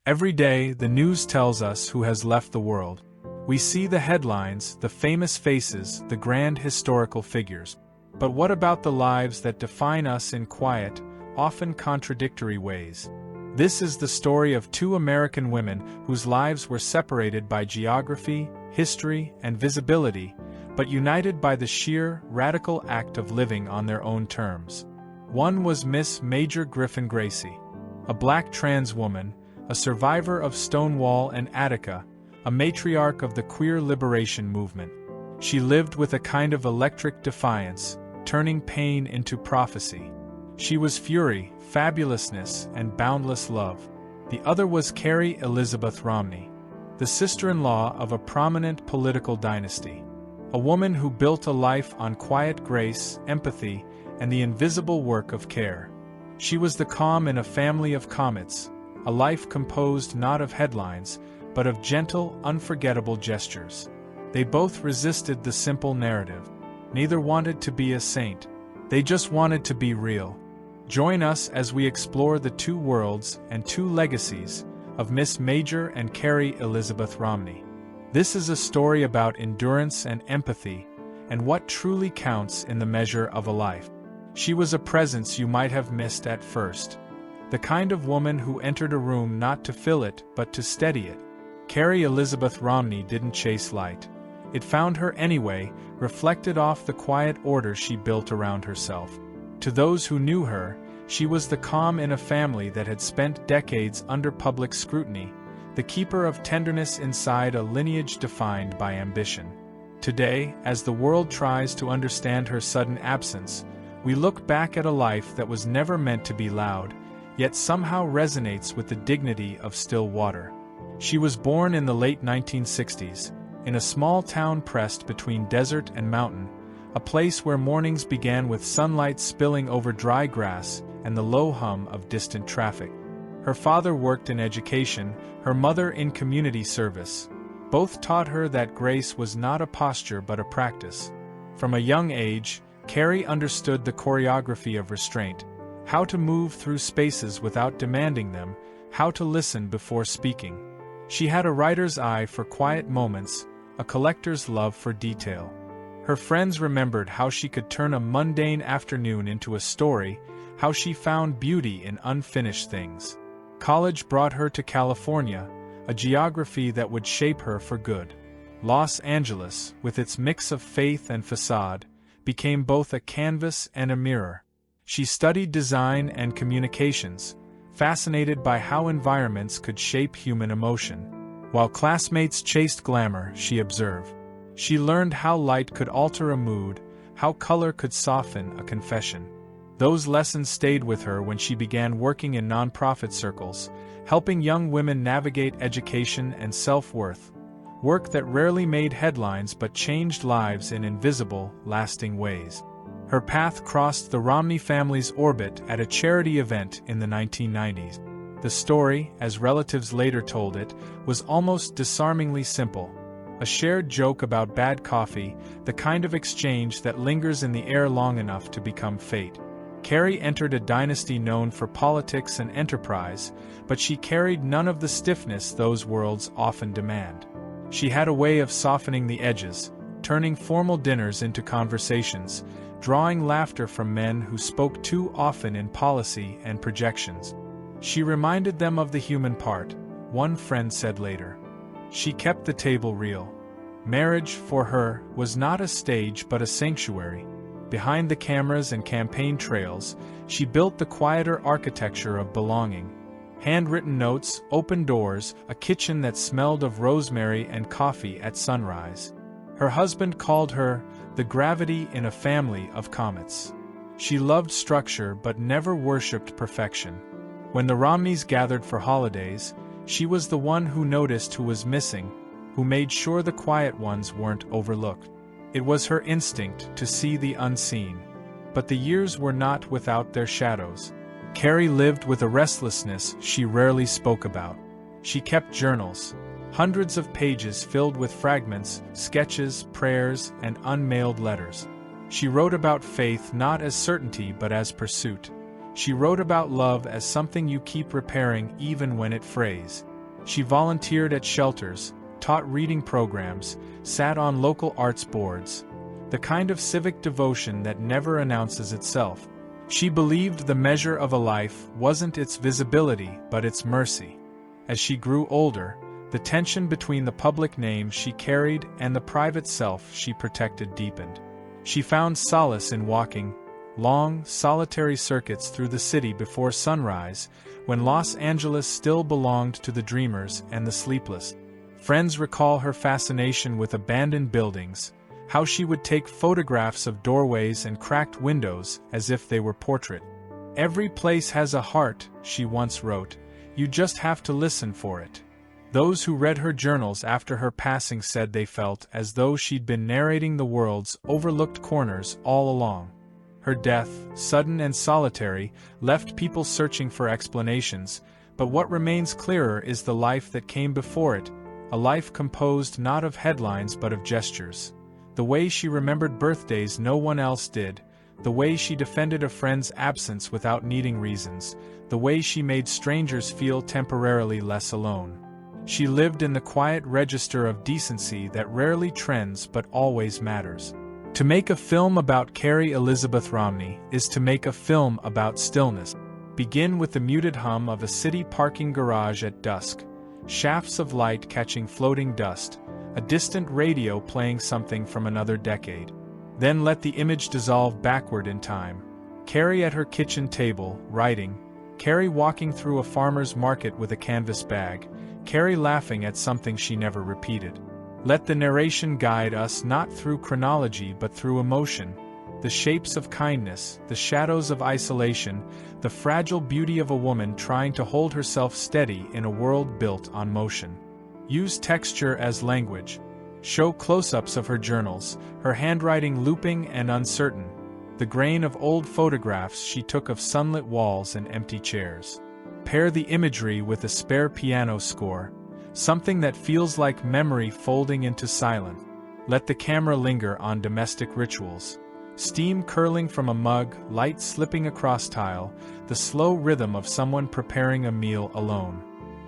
Every day, the news tells us who has left the world. We see the headlines, the famous faces, the grand historical figures. But what about the lives that define us in quiet, often contradictory ways? This is the story of two American women whose lives were separated by geography, history, and visibility, but united by the sheer, radical act of living on their own terms. One was Miss Major Griffin-Gracy, a black trans woman, a survivor of Stonewall and Attica, a matriarch of the queer liberation movement. She lived with a kind of electric defiance, turning pain into prophecy. She was fury, fabulousness, and boundless love. The other was Carrie Elizabeth Romney, the sister-in-law of a prominent political dynasty. A woman who built a life on quiet grace, empathy, and the invisible work of care. She was the calm in a family of comets, a life composed not of headlines, but of gentle, unforgettable gestures. They both resisted the simple narrative. Neither wanted to be a saint. They just wanted to be real. Join us as we explore the two worlds and two legacies of Miss Major and Carrie Elizabeth Romney. This is a story about endurance and empathy, and what truly counts in the measure of a life. She was a presence you might have missed at first. The kind of woman who entered a room not to fill it, but to steady it. Carrie Elizabeth Romney didn't chase light. It found her anyway, reflected off the quiet order she built around herself. To those who knew her, she was the calm in a family that had spent decades under public scrutiny, the keeper of tenderness inside a lineage defined by ambition. Today, as the world tries to understand her sudden absence, we look back at a life that was never meant to be loud, yet somehow resonates with the dignity of still water. She was born in the late 1960s, in a small town pressed between desert and mountain, a place where mornings began with sunlight spilling over dry grass and the low hum of distant traffic. Her father worked in education, her mother in community service. Both taught her that grace was not a posture but a practice. From a young age, Carrie understood the choreography of restraint, how to move through spaces without demanding them, how to listen before speaking. She had a writer's eye for quiet moments, a collector's love for detail. Her friends remembered how she could turn a mundane afternoon into a story, how she found beauty in unfinished things. College brought her to California, a geography that would shape her for good. Los Angeles, with its mix of faith and facade, became both a canvas and a mirror. She studied design and communications, fascinated by how environments could shape human emotion. While classmates chased glamour, she observed. She learned how light could alter a mood, how color could soften a confession. Those lessons stayed with her when she began working in nonprofit circles, helping young women navigate education and self-worth, work that rarely made headlines but changed lives in invisible, lasting ways. Her path crossed the Romney family's orbit at a charity event in the 1990s. The story, as relatives later told it, was almost disarmingly simple. A shared joke about bad coffee, the kind of exchange that lingers in the air long enough to become fate. Carrie entered a dynasty known for politics and enterprise, but she carried none of the stiffness those worlds often demand. She had a way of softening the edges, turning formal dinners into conversations, drawing laughter from men who spoke too often in policy and projections. She reminded them of the human part, one friend said later. She kept the table real. Marriage, for her, was not a stage but a sanctuary. Behind the cameras and campaign trails, she built the quieter architecture of belonging. Handwritten notes, open doors, a kitchen that smelled of rosemary and coffee at sunrise. Her husband called her the gravity in a family of comets. She loved structure but never worshipped perfection. When the Romneys gathered for holidays, she was the one who noticed who was missing, who made sure the quiet ones weren't overlooked. It was her instinct to see the unseen. But the years were not without their shadows. Carrie lived with a restlessness she rarely spoke about. She kept journals, hundreds of pages filled with fragments, sketches, prayers, and unmailed letters. She wrote about faith not as certainty but as pursuit. She wrote about love as something you keep repairing even when it frays. She volunteered at shelters, taught reading programs, sat on local arts boards. The kind of civic devotion that never announces itself. She believed the measure of a life wasn't its visibility but its mercy. As she grew older, the tension between the public name she carried and the private self she protected deepened. She found solace in walking long, solitary circuits through the city before sunrise, when Los Angeles still belonged to the dreamers and the sleepless. Friends recall her fascination with abandoned buildings, how she would take photographs of doorways and cracked windows as if they were portrait. "Every place has a heart," she once wrote. "You just have to listen for it." Those who read her journals after her passing said they felt as though she'd been narrating the world's overlooked corners all along. Her death, sudden and solitary, left people searching for explanations, but what remains clearer is the life that came before it, a life composed not of headlines but of gestures. The way she remembered birthdays no one else did, the way she defended a friend's absence without needing reasons, the way she made strangers feel temporarily less alone. She lived in the quiet register of decency that rarely trends but always matters. To make a film about Carrie Elizabeth Romney is to make a film about stillness. Begin with the muted hum of a city parking garage at dusk, shafts of light catching floating dust, a distant radio playing something from another decade. Then let the image dissolve backward in time. Carrie at her kitchen table, writing. Carrie walking through a farmer's market with a canvas bag. Carrie laughing at something she never repeated. Let the narration guide us not through chronology but through emotion, the shapes of kindness, the shadows of isolation, the fragile beauty of a woman trying to hold herself steady in a world built on motion. Use texture as language. Show close-ups of her journals, her handwriting looping and uncertain, the grain of old photographs she took of sunlit walls and empty chairs. Pair the imagery with a spare piano score, something that feels like memory folding into silence. Let the camera linger on domestic rituals. Steam curling from a mug, light slipping across tile, the slow rhythm of someone preparing a meal alone.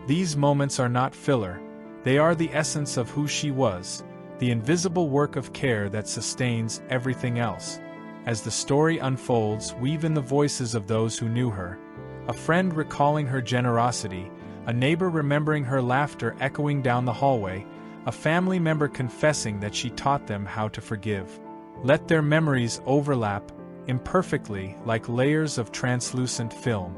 These moments are not filler, they are the essence of who she was, the invisible work of care that sustains everything else. As the story unfolds, weave in the voices of those who knew her. A friend recalling her generosity, a neighbor remembering her laughter echoing down the hallway, a family member confessing that she taught them how to forgive. Let their memories overlap, imperfectly, like layers of translucent film.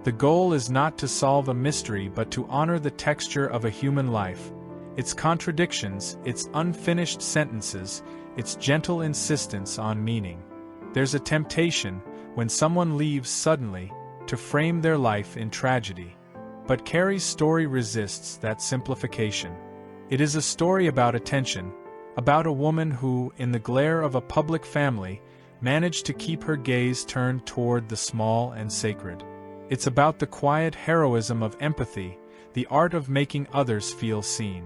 The goal is not to solve a mystery but to honor the texture of a human life, its contradictions, its unfinished sentences, its gentle insistence on meaning. There's a temptation, when someone leaves suddenly, to frame their life in tragedy. But Carrie's story resists that simplification. It is a story about attention, about a woman who, in the glare of a public family, managed to keep her gaze turned toward the small and sacred. It's about the quiet heroism of empathy, the art of making others feel seen.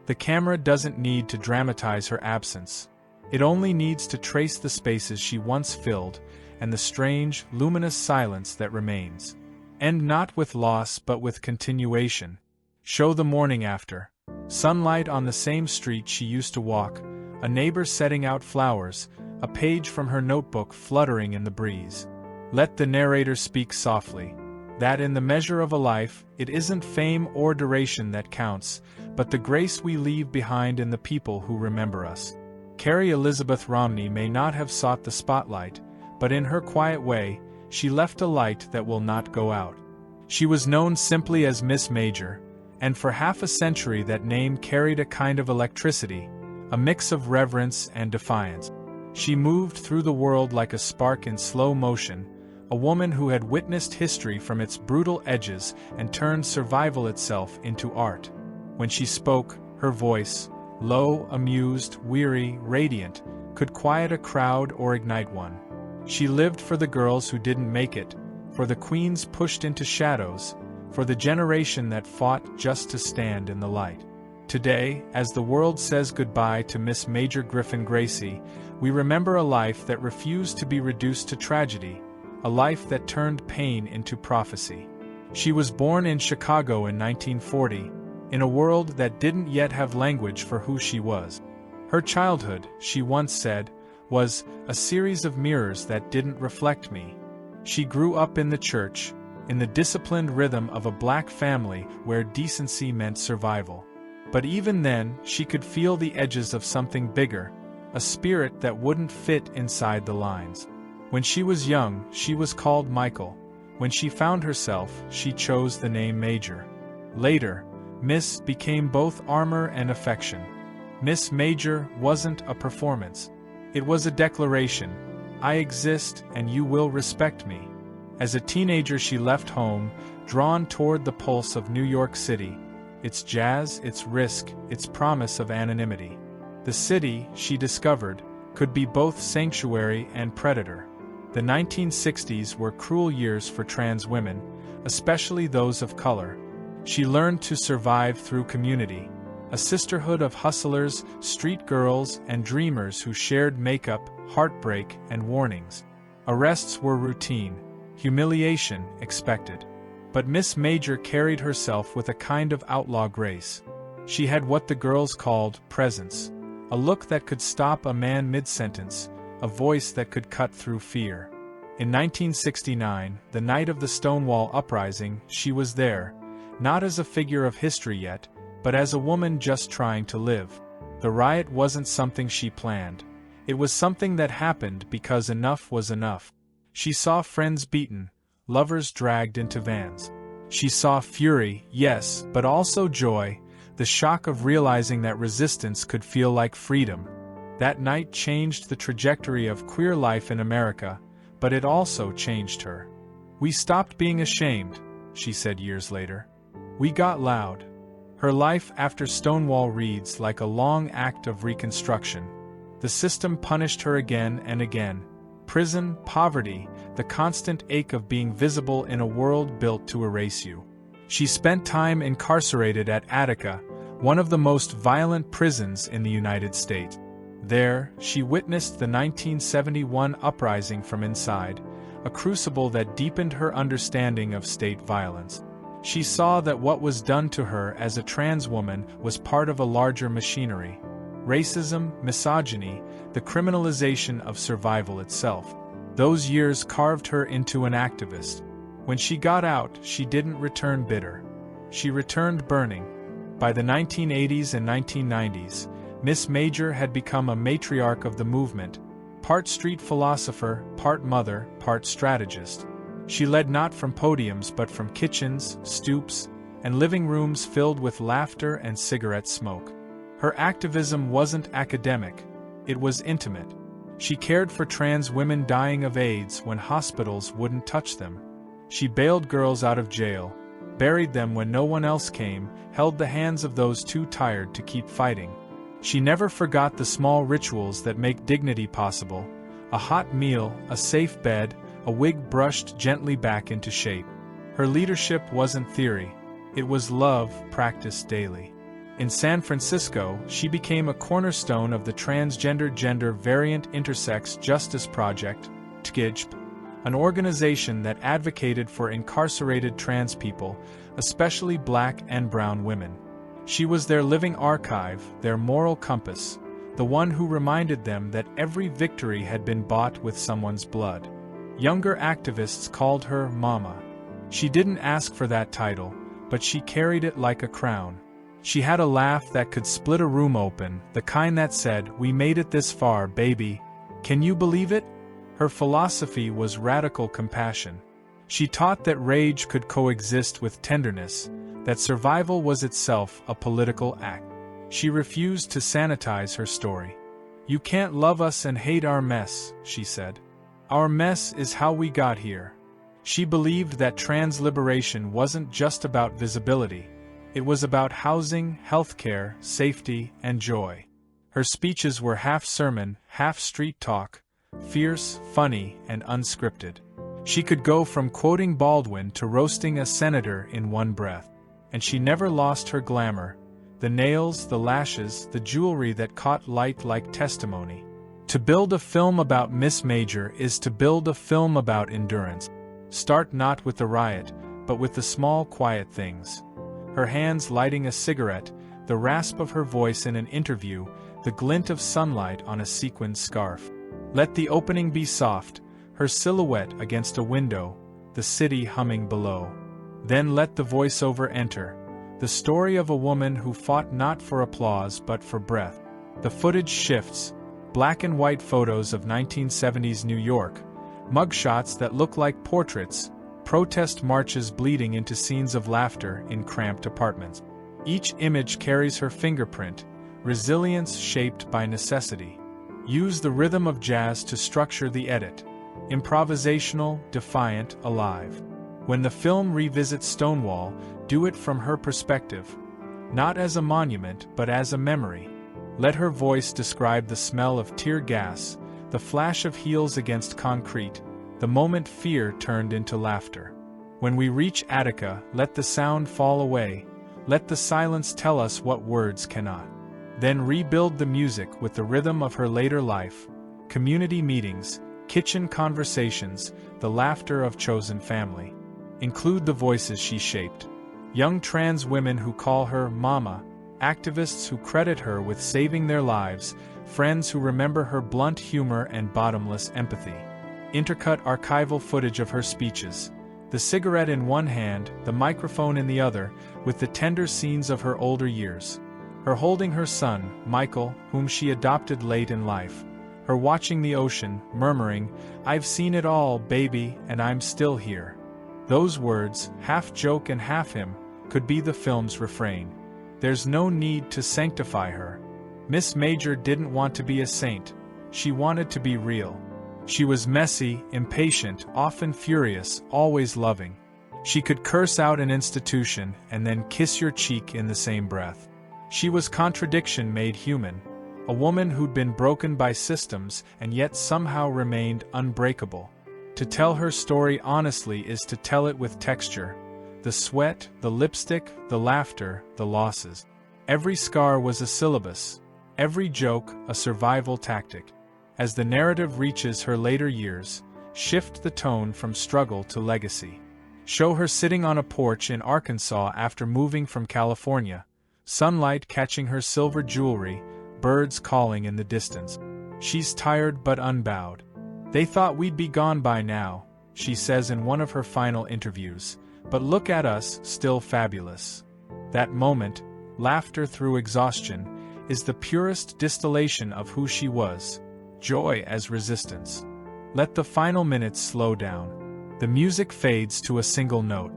The camera doesn't need to dramatize her absence. It only needs to trace the spaces she once filled, and the strange, luminous silence that remains. End not with loss but with continuation. Show the morning after. Sunlight on the same street she used to walk, a neighbor setting out flowers, a page from her notebook fluttering in the breeze. Let the narrator speak softly. That in the measure of a life, it isn't fame or duration that counts, but the grace we leave behind in the people who remember us. Carrie Elizabeth Romney may not have sought the spotlight, but in her quiet way, she left a light that will not go out. She was known simply as Miss Major, and for half a century that name carried a kind of electricity, a mix of reverence and defiance. She moved through the world like a spark in slow motion, a woman who had witnessed history from its brutal edges and turned survival itself into art. When she spoke, her voice, low, amused, weary, radiant, could quiet a crowd or ignite one. She lived for the girls who didn't make it, for the queens pushed into shadows, for the generation that fought just to stand in the light. Today, as the world says goodbye to Miss Major Griffin-Gracy, we remember a life that refused to be reduced to tragedy, a life that turned pain into prophecy. She was born in Chicago in 1940, in a world that didn't yet have language for who she was. Her childhood, she once said, was a series of mirrors that didn't reflect me. She grew up in the church, in the disciplined rhythm of a black family where decency meant survival. But even then, she could feel the edges of something bigger, a spirit that wouldn't fit inside the lines. When she was young, she was called Michael. When she found herself, she chose the name Major. Later, Miss became both armor and affection. Miss Major wasn't a performance. It was a declaration. I exist and you will respect me. As a teenager she left home, drawn toward the pulse of New York City, its jazz, its risk, its promise of anonymity. The city, she discovered, could be both sanctuary and predator. The 1960s were cruel years for trans women, especially those of color. She learned to survive through community, a sisterhood of hustlers, street girls, and dreamers who shared makeup, heartbreak, and warnings. Arrests were routine, humiliation expected. But Miss Major carried herself with a kind of outlaw grace. She had what the girls called presence, a look that could stop a man mid-sentence, a voice that could cut through fear. In 1969, the night of the Stonewall Uprising, she was there, not as a figure of history yet, but as a woman just trying to live. The riot wasn't something she planned. It was something that happened because enough was enough. She saw friends beaten, lovers dragged into vans. She saw fury, yes, but also joy, the shock of realizing that resistance could feel like freedom. That night changed the trajectory of queer life in America, but it also changed her. We stopped being ashamed, she said years later. We got loud. Her life after Stonewall reads like a long act of reconstruction. The system punished her again and again. Prison, poverty, the constant ache of being visible in a world built to erase you. She spent time incarcerated at Attica, one of the most violent prisons in the United States. There, she witnessed the 1971 uprising from inside, a crucible that deepened her understanding of state violence. She saw that what was done to her as a trans woman was part of a larger machinery. Racism, misogyny, the criminalization of survival itself. Those years carved her into an activist. When she got out, she didn't return bitter. She returned burning. By the 1980s and 1990s, Miss Major had become a matriarch of the movement, part street philosopher, part mother, part strategist. She led not from podiums but from kitchens, stoops, and living rooms filled with laughter and cigarette smoke. Her activism wasn't academic, it was intimate. She cared for trans women dying of AIDS when hospitals wouldn't touch them. She bailed girls out of jail, buried them when no one else came, held the hands of those too tired to keep fighting. She never forgot the small rituals that make dignity possible: a hot meal, a safe bed, a wig brushed gently back into shape. Her leadership wasn't theory, it was love practiced daily. In San Francisco, she became a cornerstone of the Transgender Gender Variant Intersex Justice Project, TGIJP, an organization that advocated for incarcerated trans people, especially black and brown women. She was their living archive, their moral compass, the one who reminded them that every victory had been bought with someone's blood. Younger activists called her Mama. She didn't ask for that title, but she carried it like a crown. She had a laugh that could split a room open, the kind that said, "We made it this far, baby. Can you believe it?" Her philosophy was radical compassion. She taught that rage could coexist with tenderness, that survival was itself a political act. She refused to sanitize her story. "You can't love us and hate our mess," she said. "Our mess is how we got here." She believed that trans liberation wasn't just about visibility. It was about housing, healthcare, safety, and joy. Her speeches were half sermon, half street talk, fierce, funny, and unscripted. She could go from quoting Baldwin to roasting a senator in one breath. And she never lost her glamour: the nails, the lashes, the jewelry that caught light like testimony. To build a film about Miss Major is to build a film about endurance. Start not with the riot, but with the small quiet things. her hands lighting a cigarette, the rasp of her voice in an interview, the glint of sunlight on a sequined scarf. Let the opening be soft, her silhouette against a window, the city humming below. Then let the voiceover enter, the story of a woman who fought not for applause but for breath. The footage shifts, black and white photos of 1970s New York, mugshots that look like portraits, protest marches bleeding into scenes of laughter in cramped apartments. Each image carries her fingerprint, resilience shaped by necessity. Use the rhythm of jazz to structure the edit. Improvisational, defiant, alive. When the film revisits Stonewall, do it from her perspective. Not as a monument, but as a memory. Let her voice describe the smell of tear gas, the flash of heels against concrete, the moment fear turned into laughter. When we reach Attica, let the sound fall away. Let the silence tell us what words cannot. Then rebuild the music with the rhythm of her later life, community meetings, kitchen conversations, the laughter of chosen family. Include the voices she shaped. Young trans women who call her Mama, activists who credit her with saving their lives, friends who remember her blunt humor and bottomless empathy. Intercut archival footage of her speeches, the cigarette in one hand, the microphone in the other, with the tender scenes of her older years. Her holding her son, Michael, whom she adopted late in life. Her watching the ocean, murmuring, "I've seen it all, baby, and I'm still here." Those words, half joke and half hymn, could be the film's refrain. There's no need to sanctify her. Miss Major didn't want to be a saint. She wanted to be real. She was messy, impatient, often furious, always loving. She could curse out an institution and then kiss your cheek in the same breath. She was contradiction made human, a woman who'd been broken by systems and yet somehow remained unbreakable. To tell her story honestly is to tell it with texture. The sweat, the lipstick, the laughter, the losses. Every scar was a syllabus, every joke a survival tactic. As the narrative reaches her later years, shift the tone from struggle to legacy. Show her sitting on a porch in Arkansas after moving from California, sunlight catching her silver jewelry, birds calling in the distance. She's tired but unbowed. "They thought we'd be gone by now," she says in one of her final interviews, "but look at us, still fabulous." That moment, laughter through exhaustion, is the purest distillation of who she was, joy as resistance. Let the final minutes slow down. The music fades to a single note.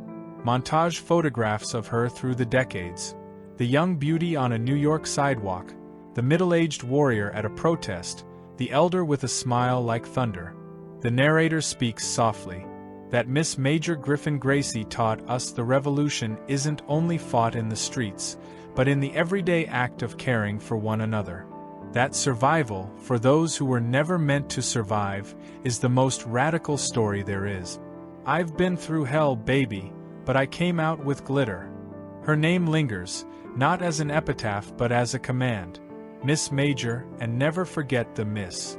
Montage photographs of her through the decades. The young beauty on a New York sidewalk, the middle-aged warrior at a protest, the elder with a smile like thunder. The narrator speaks softly. That Miss Major Griffin-Gracy taught us the revolution isn't only fought in the streets, but in the everyday act of caring for one another. That survival, for those who were never meant to survive, is the most radical story there is. "I've been through hell, baby, but I came out with glitter." Her name lingers, not as an epitaph but as a command. Miss Major, and never forget the Miss.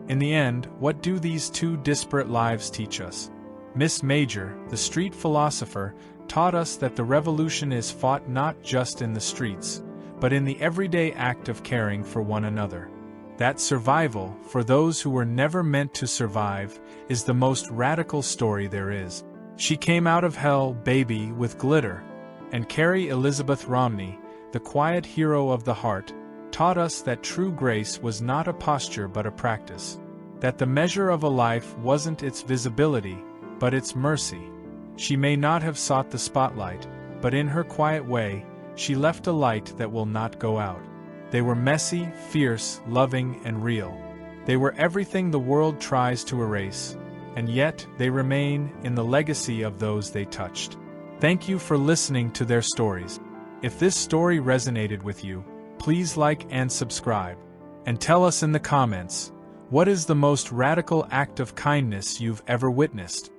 In the end, what do these two disparate lives teach us? Miss Major, the street philosopher, taught us that the revolution is fought not just in the streets, but in the everyday act of caring for one another. That survival, for those who were never meant to survive, is the most radical story there is. She came out of hell, baby, with glitter. And Carrie Elizabeth Romney, the quiet hero of the heart, taught us that true grace was not a posture but a practice. That the measure of a life wasn't its visibility, but its mercy. She may not have sought the spotlight, but in her quiet way, she left a light that will not go out. They were messy, fierce, loving, and real. They were everything the world tries to erase, and yet they remain in the legacy of those they touched. Thank you for listening to their stories. If this story resonated with you, please like and subscribe. And tell us in the comments, what is the most radical act of kindness you've ever witnessed?